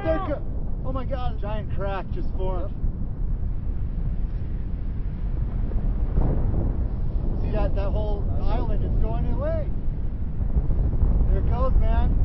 Oh my God, a giant crack just formed. See that whole island is going away. There it goes, man.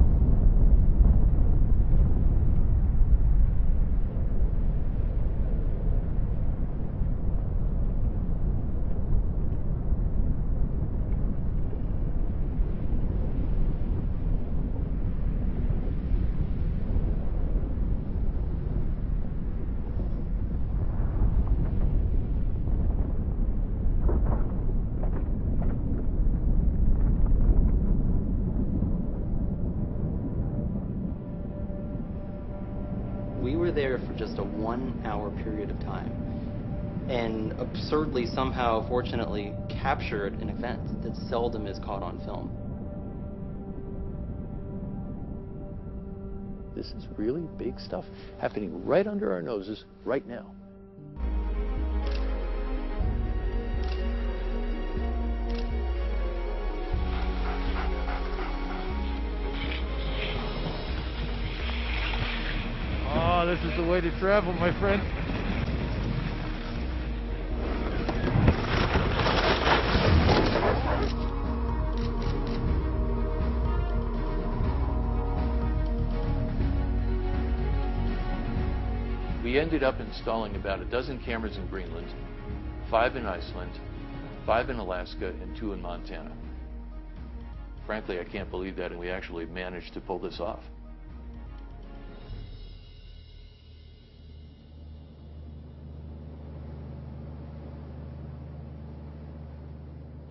We were there for just a 1 hour period of time and absurdly, somehow, fortunately, captured an event that seldom is caught on film. This is really big stuff happening right under our noses right now. Oh, this is the way to travel, my friend. We ended up installing about a dozen cameras in Greenland, 5 in Iceland, 5 in Alaska, and 2 in Montana. Frankly, I can't believe that, and we actually managed to pull this off.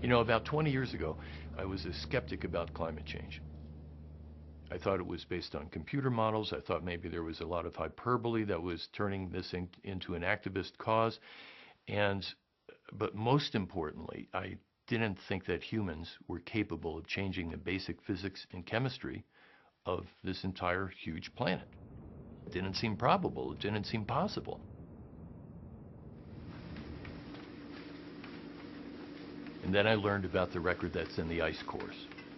You know, about 20 years ago, I was a skeptic about climate change. I thought it was based on computer models. I thought maybe there was a lot of hyperbole that was turning this into an activist cause. But most importantly, I didn't think that humans were capable of changing the basic physics and chemistry of this entire huge planet. It didn't seem probable. It didn't seem possible. And then I learned about the record that's in the ice cores,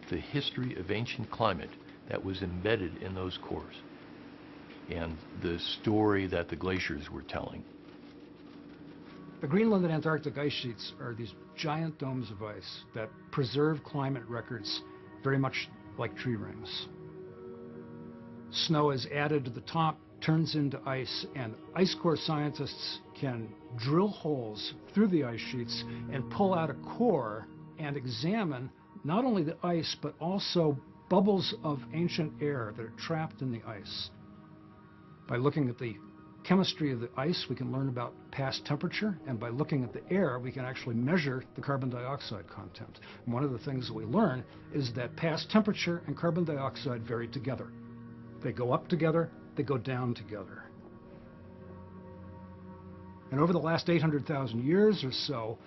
the history of ancient climate that was embedded in those cores, and the story that the glaciers were telling. The Greenland and Antarctic ice sheets are these giant domes of ice that preserve climate records very much like tree rings. Snow is added to the top, turns into ice, and ice core scientists can drill holes through the ice sheets and pull out a core and examine not only the ice but also bubbles of ancient air that are trapped in the ice. By looking at the chemistry of the ice, we can learn about past temperature, and by looking at the air, we can actually measure the carbon dioxide content. And one of the things that we learn is that past temperature and carbon dioxide vary together. They go up together, they go down together. And over the last 800,000 years or so,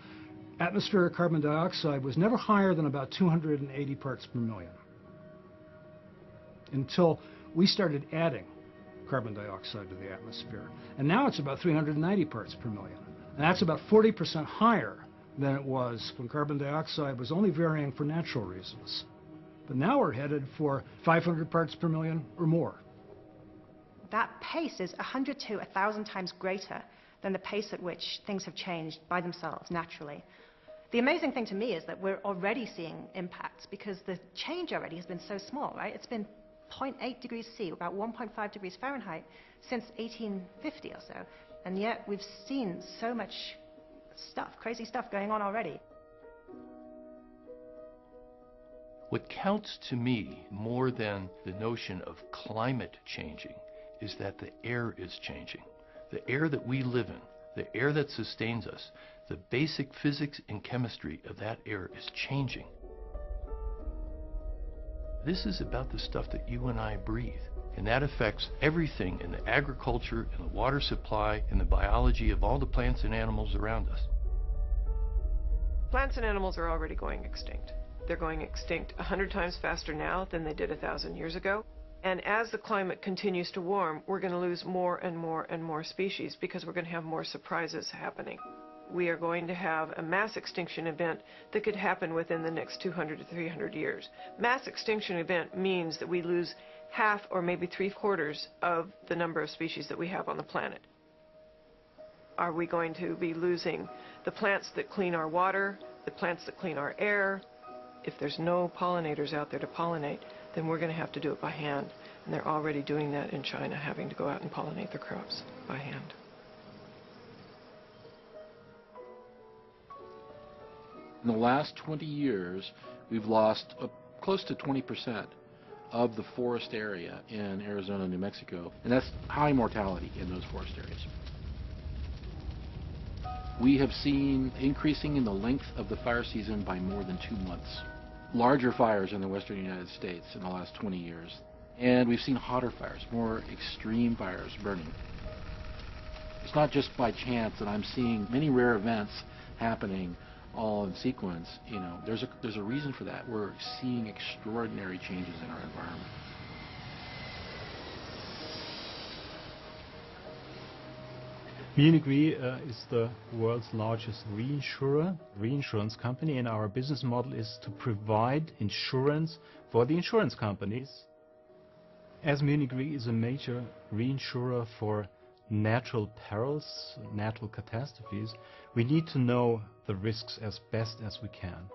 atmospheric carbon dioxide was never higher than about 280 parts per million, until we started adding carbon dioxide to the atmosphere. And now it's about 390 parts per million. And that's about 40% higher than it was when carbon dioxide was only varying for natural reasons. But now we're headed for 500 parts per million or more. That pace is 100 to 1,000 times greater than the pace at which things have changed by themselves, naturally. The amazing thing to me is that we're already seeing impacts because the change already has been so small, right? It's been 0.8 degrees C, about 1.5 degrees Fahrenheit, since 1850 or so. And yet we've seen so much stuff, crazy stuff going on already. What counts to me more than the notion of climate changing is that the air is changing. The air that we live in, the air that sustains us, the basic physics and chemistry of that air is changing. This is about the stuff that you and I breathe, and that affects everything in the agriculture, in the water supply, in the biology of all the plants and animals around us. Plants and animals are already going extinct. They're going extinct 100 times faster now than they did 1,000 years ago. And as the climate continues to warm, we're going to lose more and more and more species because we're going to have more surprises happening. we are going to have a mass extinction event that could happen within the next 200 to 300 years. Mass extinction event means that we lose half or maybe 3/4 of the number of species that we have on the planet. Are we going to be losing the plants that clean our water, the plants that clean our air? If there's no pollinators out there to pollinate, then we're going to have to do it by hand. And they're already doing that in China, having to go out and pollinate their crops by hand. In the last 20 years, we've lost close to 20% of the forest area in Arizona and New Mexico, and that's high mortality in those forest areas. We have seen increasing in the length of the fire season by more than 2 months. Larger fires in the western United States in the last 20 years. And we've seen hotter fires, more extreme fires burning. It's not just by chance that I'm seeing many rare events happening all in sequence. You know, there's a reason for that. We're seeing extraordinary changes in our environment. Munich Re is the world's largest reinsurance company, and our business model is to provide insurance for the insurance companies. As Munich Re is a major reinsurer for natural perils, natural catastrophes, we need to know the risks as best as we can.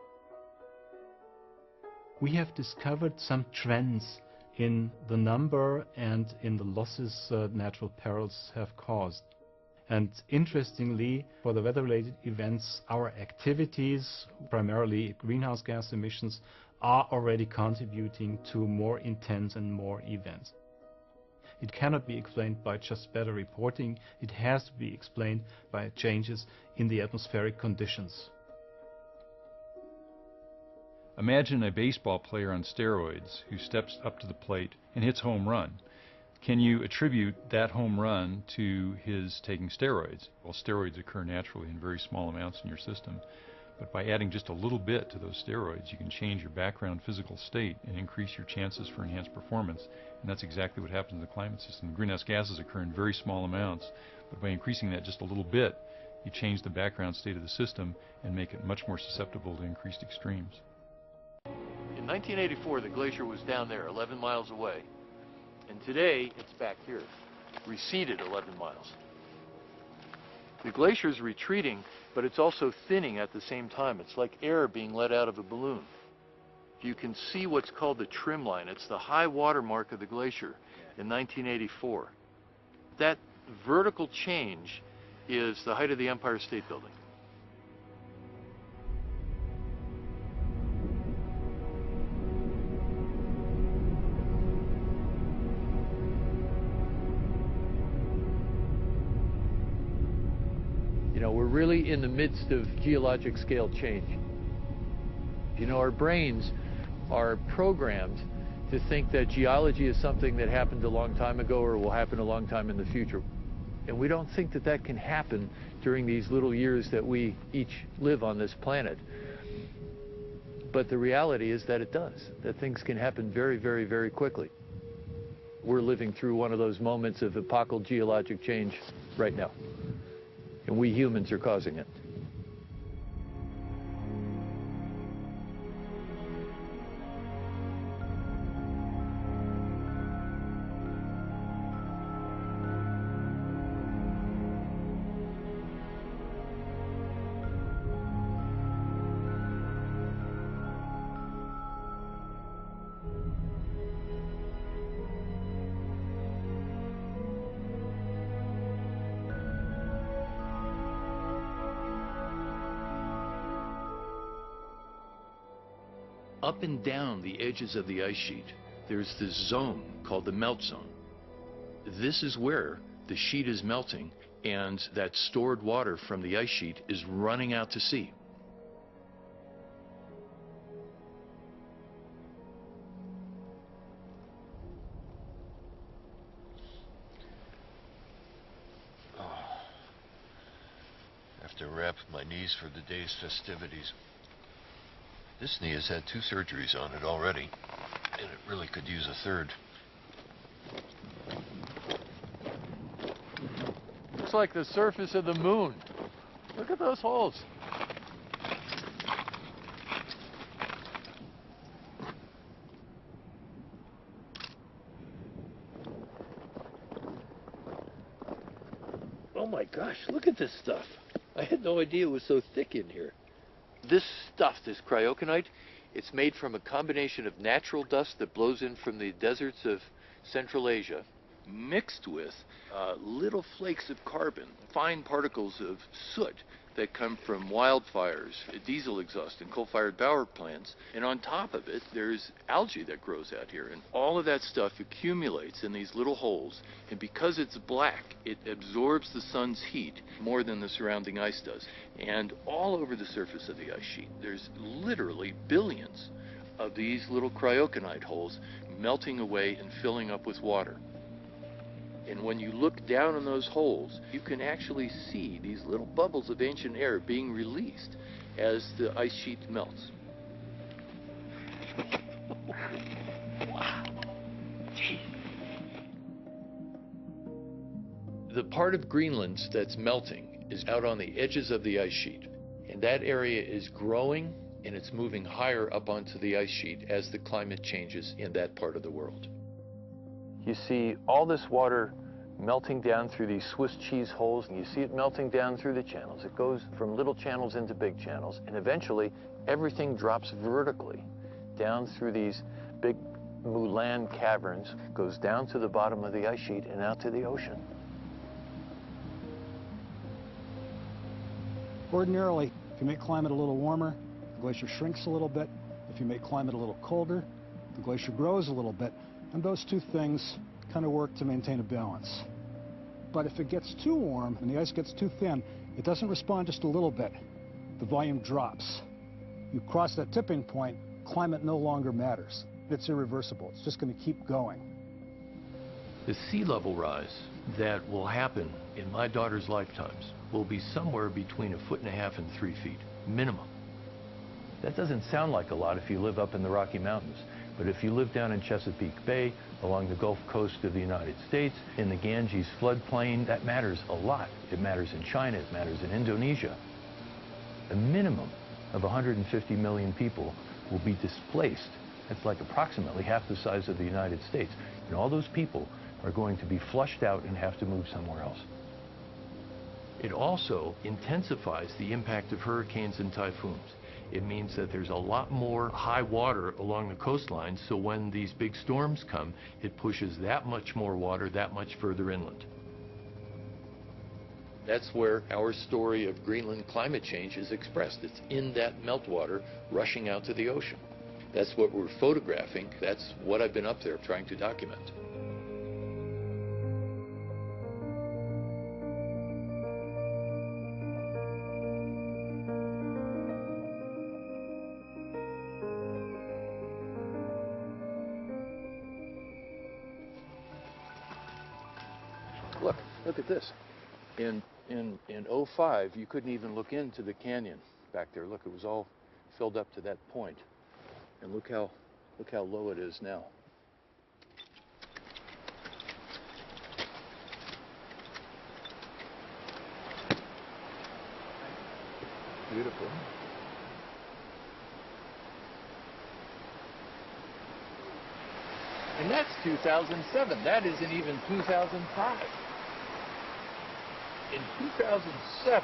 We have discovered some trends in the number and in the losses natural perils have caused. And interestingly, for the weather-related events, our activities, primarily greenhouse gas emissions, are already contributing to more intense and more events. It cannot be explained by just better reporting. It has to be explained by changes in the atmospheric conditions. Imagine a baseball player on steroids who steps up to the plate and hits home run. Can you attribute that home run to his taking steroids? Well, steroids occur naturally in very small amounts in your system, but by adding just a little bit to those steroids, you can change your background physical state and increase your chances for enhanced performance. And that's exactly what happens in the climate system. Greenhouse gases occur in very small amounts, but by increasing that just a little bit, you change the background state of the system and make it much more susceptible to increased extremes. In 1984, the glacier was down there, 11 miles away. And today, it's back here, receded 11 miles. The glacier is retreating, but it's also thinning at the same time. It's like air being let out of a balloon. You can see what's called the trim line. It's the high water mark of the glacier in 1984. That vertical change is the height of the Empire State Building. You know, we're really in the midst of geologic scale change. You know, our brains are programmed to think that geology is something that happened a long time ago or will happen a long time in the future. And we don't think that that can happen during these little years that we each live on this planet. But the reality is that it does, that things can happen very, very, very quickly. We're living through one of those moments of epochal geologic change right now. And we humans are causing it. Up and down the edges of the ice sheet, there's this zone called the melt zone. This is where the sheet is melting and that stored water from the ice sheet is running out to sea. I have to wrap my knees for the day's festivities. This knee has had 2 surgeries on it already, and it really could use a third. Looks like the surface of the moon. Look at those holes. Oh my gosh, look at this stuff. I had no idea it was so thick in here. This stuff, this cryoconite, it's made from a combination of natural dust that blows in from the deserts of Central Asia, mixed with little flakes of carbon, fine particles of soot that come from wildfires, diesel exhaust, and coal-fired power plants. And on top of it, there's algae that grows out here. And all of that stuff accumulates in these little holes. And because it's black, it absorbs the sun's heat more than the surrounding ice does. And all over the surface of the ice sheet, there's literally billions of these little cryoconite holes melting away and filling up with water. And when you look down in those holes, you can actually see these little bubbles of ancient air being released as the ice sheet melts. Wow. Jeez. The part of Greenland that's melting is out on the edges of the ice sheet. And that area is growing and it's moving higher up onto the ice sheet as the climate changes in that part of the world. You see all this water melting down through these Swiss cheese holes, and you see it melting down through the channels. It goes from little channels into big channels, and eventually everything drops vertically down through these big moulin caverns, goes down to the bottom of the ice sheet and out to the ocean. Ordinarily, if you make climate a little warmer, the glacier shrinks a little bit. If you make climate a little colder, the glacier grows a little bit. And those two things kind of work to maintain a balance. But if it gets too warm and the ice gets too thin, it doesn't respond just a little bit. The volume drops. You cross that tipping point, climate no longer matters. It's irreversible. It's just going to keep going. The sea level rise that will happen in my daughter's lifetimes will be somewhere between 1.5 feet and 3 feet, minimum. That doesn't sound like a lot if you live up in the Rocky Mountains. But if you live down in Chesapeake Bay, along the Gulf Coast of the United States, in the Ganges floodplain, that matters a lot. It matters in China, it matters in Indonesia. A minimum of 150 million people will be displaced. That's like approximately half the size of the United States. And all those people are going to be flushed out and have to move somewhere else. It also intensifies the impact of hurricanes and typhoons. It means that there's a lot more high water along the coastline, so when these big storms come, it pushes that much more water that much further inland. That's where our story of Greenland climate change is expressed. It's in that meltwater rushing out to the ocean. That's what we're photographing. That's what I've been up there trying to document. Look at this. In 05, you couldn't even look into the canyon back there. Look, it was all filled up to that point. And look how low it is now. Beautiful. And that's 2007. That isn't even 2005. In 2007,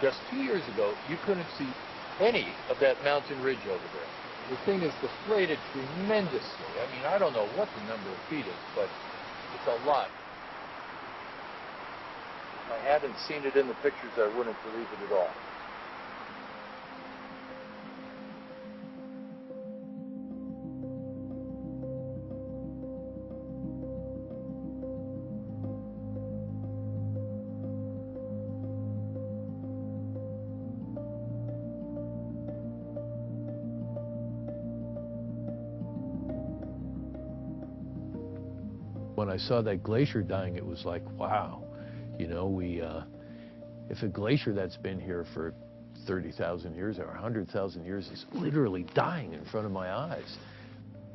just 2 years ago, you couldn't see any of that mountain ridge over there. The thing is deflated tremendously. I mean, I don't know what the number of feet is, but it's a lot. If I hadn't seen it in the pictures, I wouldn't believe it at all. When I saw that glacier dying, it was like, wow, you know, if a glacier that's been here for 30,000 years or 100,000 years is literally dying in front of my eyes,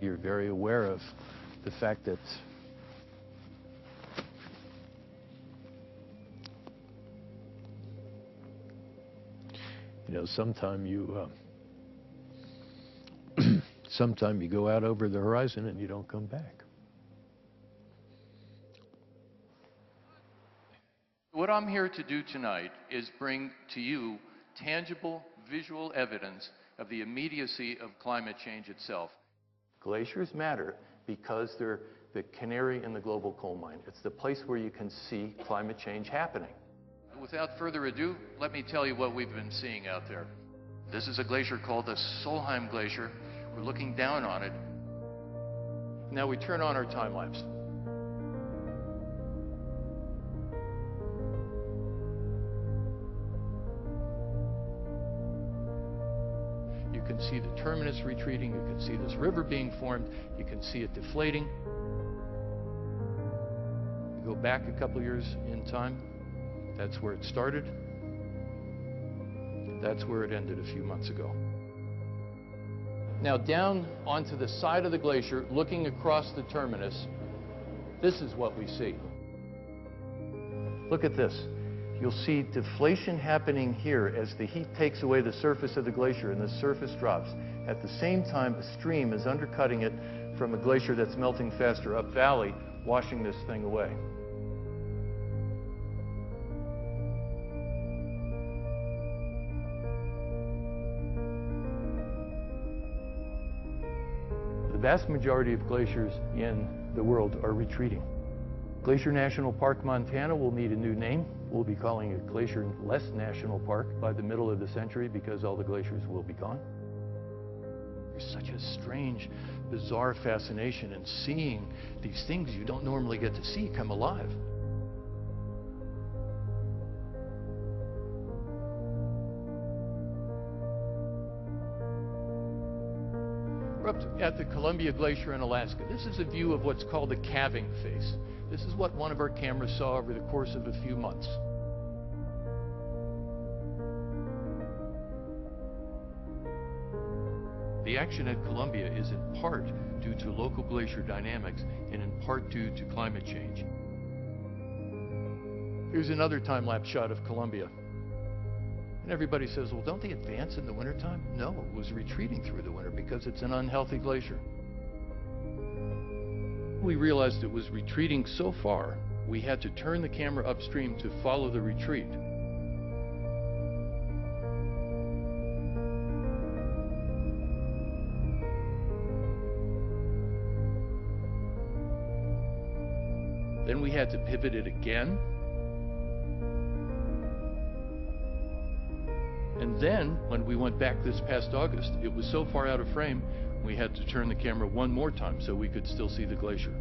you're very aware of the fact that You know, sometime you go out over the horizon and you don't come back. What I'm here to do tonight is bring to you tangible, visual evidence of the immediacy of climate change itself. Glaciers matter because they're the canary in the global coal mine. It's the place where you can see climate change happening. Without further ado, let me tell you what we've been seeing out there. This is a glacier called the Solheim Glacier. We're looking down on it. Now we turn on our time lapse. You can see the terminus retreating, you can see this river being formed, you can see it deflating. You go back a couple years in time, that's where it started. That's where it ended a few months ago. Now down onto the side of the glacier, looking across the terminus, this is what we see. Look at this. You'll see deflation happening here as the heat takes away the surface of the glacier and the surface drops. At the same time, a stream is undercutting it from a glacier that's melting faster up valley, washing this thing away. The vast majority of glaciers in the world are retreating. Glacier National Park, Montana will need a new name. We'll be calling it Glacier-less National Park by the middle of the century because all the glaciers will be gone. There's such a strange, bizarre fascination in seeing these things you don't normally get to see come alive. We're up at the Columbia Glacier in Alaska. This is a view of what's called the calving face. This is what one of our cameras saw over the course of a few months. The action at Columbia is in part due to local glacier dynamics and in part due to climate change. Here's another time-lapse shot of Columbia. And everybody says, well, don't they advance in the wintertime? No, it was retreating through the winter because it's an unhealthy glacier. We realized it was retreating so far, we had to turn the camera upstream to follow the retreat. Then we had to pivot it again. And then, when we went back this past August, it was so far out of frame, we had to turn the camera one more time so we could still see the glacier.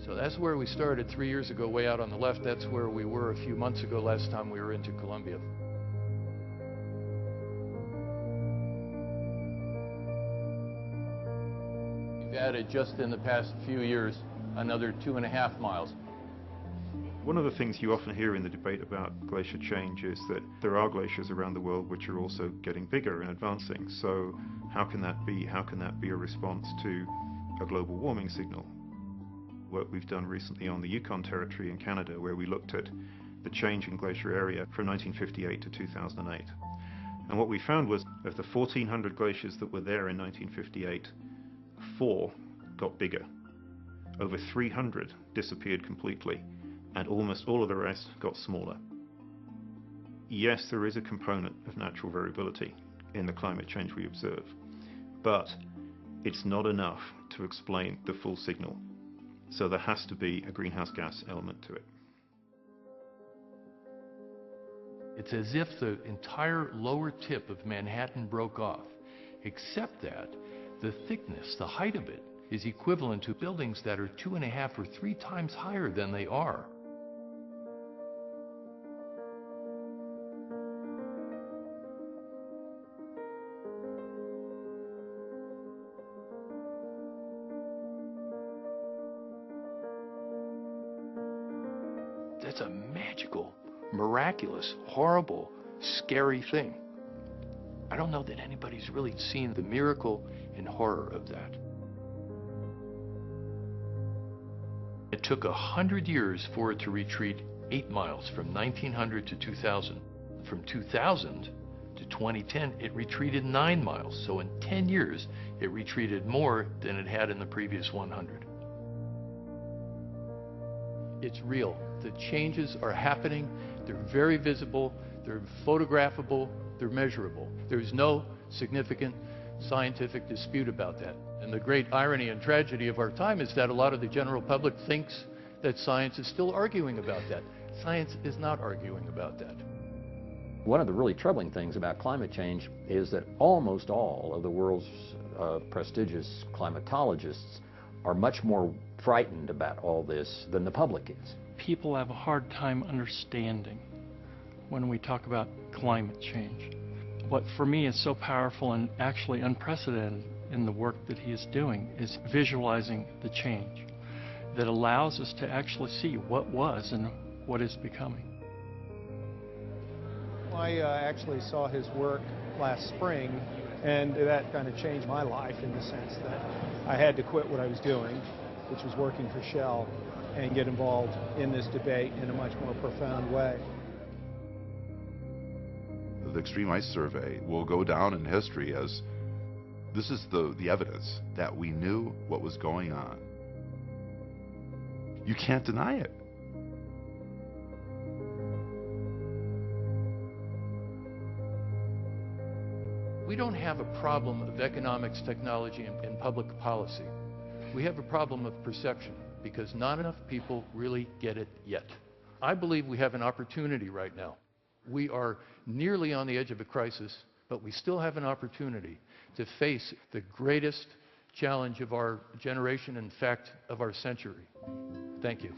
So that's where we started 3 years ago, way out on the left. That's where we were a few months ago, last time we were into Columbia. We've added, just in the past few years, another 2.5 miles. One of the things you often hear in the debate about glacier change is that there are glaciers around the world which are also getting bigger and advancing. So how can that be? How can that be a response to a global warming signal? Work we've done recently on the Yukon Territory in Canada, where we looked at the change in glacier area from 1958 to 2008. And what we found was, of the 1,400 glaciers that were there in 1958, 4 got bigger. Over 300 disappeared completely, and almost all of the rest got smaller. Yes, there is a component of natural variability in the climate change we observe, but it's not enough to explain the full signal. So there has to be a greenhouse gas element to it. It's as if the entire lower tip of Manhattan broke off, except that the thickness, the height of it, is equivalent to buildings that are 2.5 or 3 times higher than they are. That's a magical, miraculous, horrible, scary thing. I don't know that anybody's really seen the miracle and horror of that. It took 100 years for it to retreat 8 miles from 1900 to 2000. From 2000 to 2010, it retreated 9 miles. So in 10 years, it retreated more than it had in the previous 100. It's real. The changes are happening. They're very visible. They're photographable. They're measurable. There's no significant scientific dispute about that. And the great irony and tragedy of our time is that a lot of the general public thinks that science is still arguing about that. Science is not arguing about that. One of the really troubling things about climate change is that almost all of the world's prestigious climatologists are much more frightened about all this than the public is. People have a hard time understanding when we talk about climate change. What for me is so powerful and actually unprecedented in the work that he is doing is visualizing the change that allows us to actually see what was and what is becoming. I actually saw his work last spring, and that kind of changed my life in the sense that I had to quit what I was doing, which was working for Shell, and get involved in this debate in a much more profound way. The Extreme Ice Survey will go down in history as this is the evidence that we knew what was going on. You can't deny it. We don't have a problem of economics, technology, and public policy. We have a problem of perception because not enough people really get it yet. I believe we have an opportunity right now. We are nearly on the edge of a crisis, but we still have an opportunity to face the greatest challenge of our generation, in fact, of our century. Thank you.